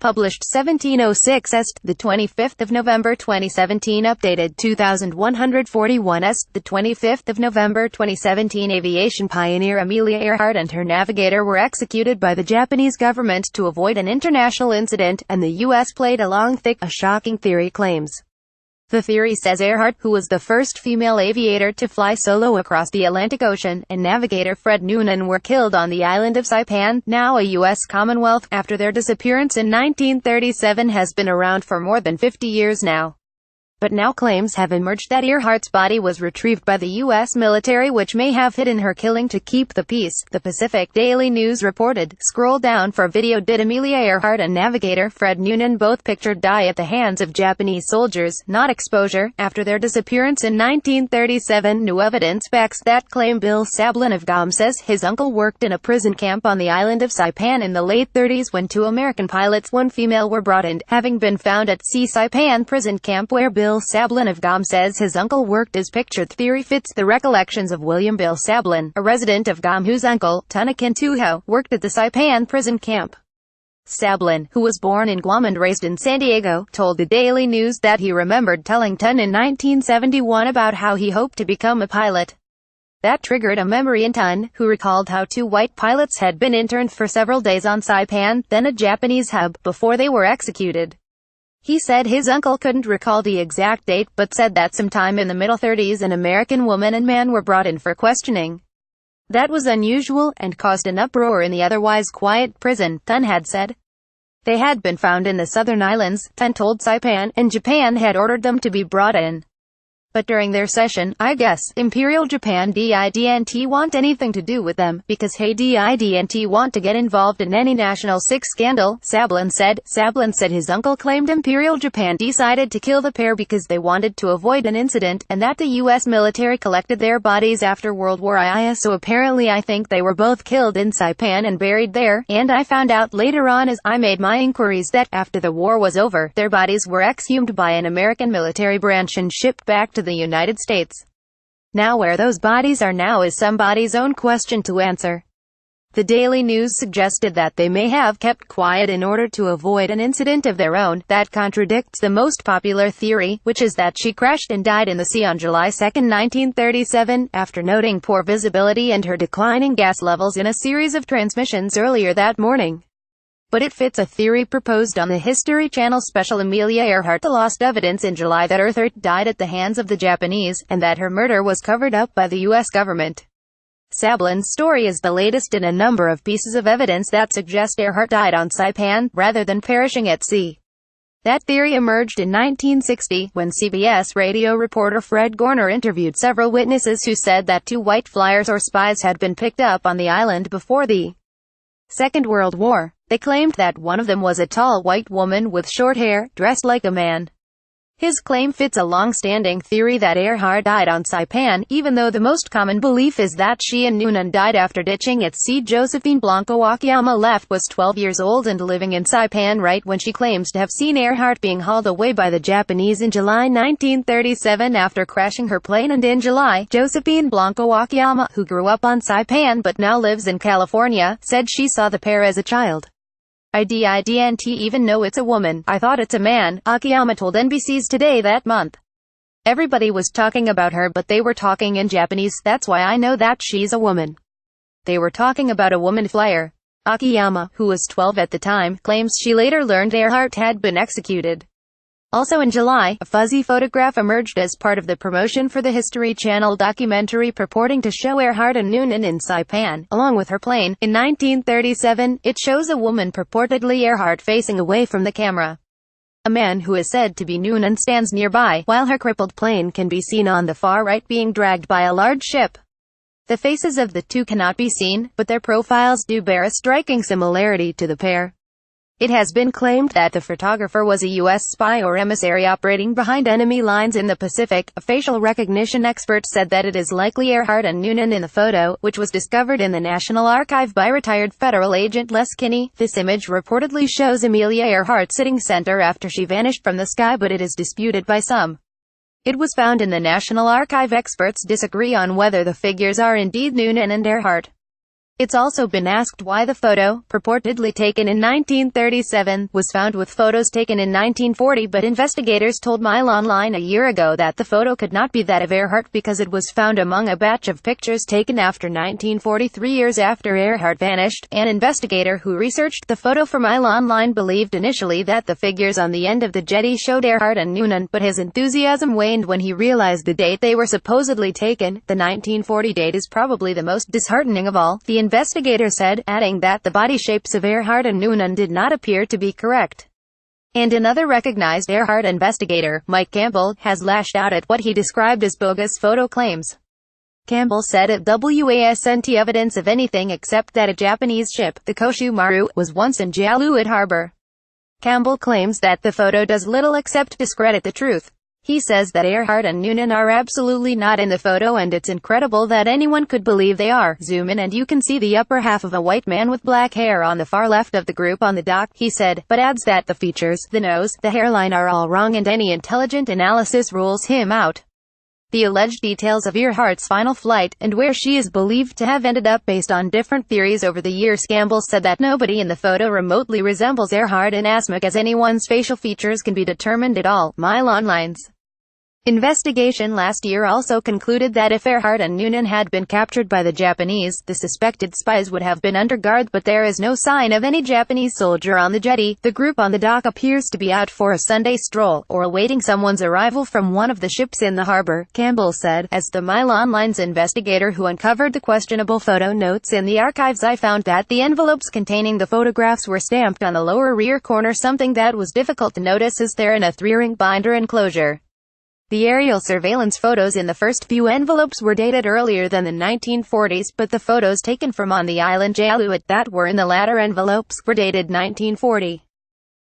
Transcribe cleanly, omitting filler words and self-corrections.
Published 1706 Est, the 25th of November 2017. Updated 2141 Est, the 25th of November 2017. Aviation pioneer Amelia Earhart and her navigator were executed by the Japanese government to avoid an international incident, and the U.S. played along thick, a shocking theory claims. The theory says Earhart, who was the first female aviator to fly solo across the Atlantic Ocean, and navigator Fred Noonan were killed on the island of Saipan, now a U.S. commonwealth, after their disappearance in 1937 has been around for more than 50 years now. But now claims have emerged that Earhart's body was retrieved by the U.S. military, which may have hidden her killing to keep the peace, the Pacific Daily News reported. Scroll down for video. Did Amelia Earhart and navigator Fred Noonan both pictured die at the hands of Japanese soldiers, not exposure, after their disappearance in 1937? New evidence backs that claim. Bill Sablin of Guam says his uncle worked in a prison camp on the island of Saipan in the late 30s when two American pilots, one female, were brought in, having been found at Saipan prison camp where Bill Sablin of Guam says his uncle worked. His pictured theory fits the recollections of William Bill Sablin, a resident of Guam whose uncle, Tunakin Tuho, worked at the Saipan prison camp. Sablin, who was born in Guam and raised in San Diego, told the Daily News that he remembered telling Tun in 1971 about how he hoped to become a pilot. That triggered a memory in Tun, who recalled how two white pilots had been interned for several days on Saipan, then a Japanese hub, before they were executed. He said his uncle couldn't recall the exact date, but said that sometime in the middle 30s an American woman and man were brought in for questioning. That was unusual, and caused an uproar in the otherwise quiet prison, Tun had said. They had been found in the southern islands, Tun told Saipan, and Japan had ordered them to be brought in. But during their session, I guess, Imperial Japan didn't want anything to do with them, because hey didn't want to get involved in any National VI scandal, Sablin said. Sablin said his uncle claimed Imperial Japan decided to kill the pair because they wanted to avoid an incident, and that the U.S. military collected their bodies after World War I. So apparently I think they were both killed in Saipan and buried there, and I found out later on as I made my inquiries that, after the war was over, their bodies were exhumed by an American military branch and shipped back to the United States. Now where those bodies are now is somebody's own question to answer. The Daily News suggested that they may have kept quiet in order to avoid an incident of their own. That contradicts the most popular theory, which is that she crashed and died in the sea on July 2, 1937, after noting poor visibility and her declining gas levels in a series of transmissions earlier that morning. But it fits a theory proposed on the History Channel special Amelia Earhart. The lost evidence in July that Earhart died at the hands of the Japanese, and that her murder was covered up by the U.S. government. Sablin's story is the latest in a number of pieces of evidence that suggest Earhart died on Saipan, rather than perishing at sea. That theory emerged in 1960, when CBS radio reporter Fred Noonan interviewed several witnesses who said that two white flyers or spies had been picked up on the island before the Second World War. They claimed that one of them was a tall white woman with short hair, dressed like a man. His claim fits a long-standing theory that Earhart died on Saipan, even though the most common belief is that she and Noonan died after ditching at sea. Josephine Blanco Akiyama was 12 years old and living in Saipan right when she claims to have seen Earhart being hauled away by the Japanese in July 1937 after crashing her plane. And in July, Josephine Blanco Akiyama, who grew up on Saipan but now lives in California, said she saw the pair as a child. I didn't even know it's a woman, I thought it's a man, Akiyama told NBC's Today that month. Everybody was talking about her, but they were talking in Japanese, that's why I know that she's a woman. They were talking about a woman flyer. Akiyama, who was 12 at the time, claims she later learned Earhart had been executed. Also in July, a fuzzy photograph emerged as part of the promotion for the History Channel documentary purporting to show Earhart and Noonan in Saipan, along with her plane. In 1937, it shows a woman, purportedly Earhart, facing away from the camera. A man who is said to be Noonan stands nearby, while her crippled plane can be seen on the far right being dragged by a large ship. The faces of the two cannot be seen, but their profiles do bear a striking similarity to the pair. It has been claimed that the photographer was a U.S. spy or emissary operating behind enemy lines in the Pacific. A facial recognition expert said that it is likely Earhart and Noonan in the photo, which was discovered in the National Archive by retired federal agent Les Kinney. This image reportedly shows Amelia Earhart sitting center after she vanished from the sky, but it is disputed by some. It was found in the National Archive. Experts disagree on whether the figures are indeed Noonan and Earhart. It's also been asked why the photo, purportedly taken in 1937, was found with photos taken in 1940, but investigators told Mile Online a year ago that the photo could not be that of Earhart because it was found among a batch of pictures taken after 1940, 3 years after Earhart vanished. An investigator who researched the photo for Mile Online believed initially that the figures on the end of the jetty showed Earhart and Noonan, but his enthusiasm waned when he realized the date they were supposedly taken. The 1940 date is probably the most disheartening of all, the investigator said, adding that the body shapes of Earhart and Noonan did not appear to be correct. And another recognized Earhart investigator, Mike Campbell, has lashed out at what he described as bogus photo claims. Campbell said it wasn't evidence of anything except that a Japanese ship, the Koshu Maru, was once in Jaluit Harbor. Campbell claims that the photo does little except discredit the truth. He says that Earhart and Noonan are absolutely not in the photo and it's incredible that anyone could believe they are. Zoom in and you can see the upper half of a white man with black hair on the far left of the group on the dock, he said, but adds that the features, the nose, the hairline are all wrong and any intelligent analysis rules him out. The alleged details of Earhart's final flight, and where she is believed to have ended up based on different theories over the years. Campbell said that nobody in the photo remotely resembles Earhart in as much as anyone's facial features can be determined at all. Mile Online's investigation last year also concluded that if Earhart and Noonan had been captured by the Japanese, the suspected spies would have been under guard, but there is no sign of any Japanese soldier on the jetty. The group on the dock appears to be out for a Sunday stroll, or awaiting someone's arrival from one of the ships in the harbor, Campbell said. As the Mile Online's investigator who uncovered the questionable photo notes in the archives, I found that the envelopes containing the photographs were stamped on the lower rear corner, something that was difficult to notice as they're in a 3-ring binder enclosure. The aerial surveillance photos in the first few envelopes were dated earlier than the 1940s, but the photos taken from on the island Jaluit that were in the latter envelopes were dated 1940.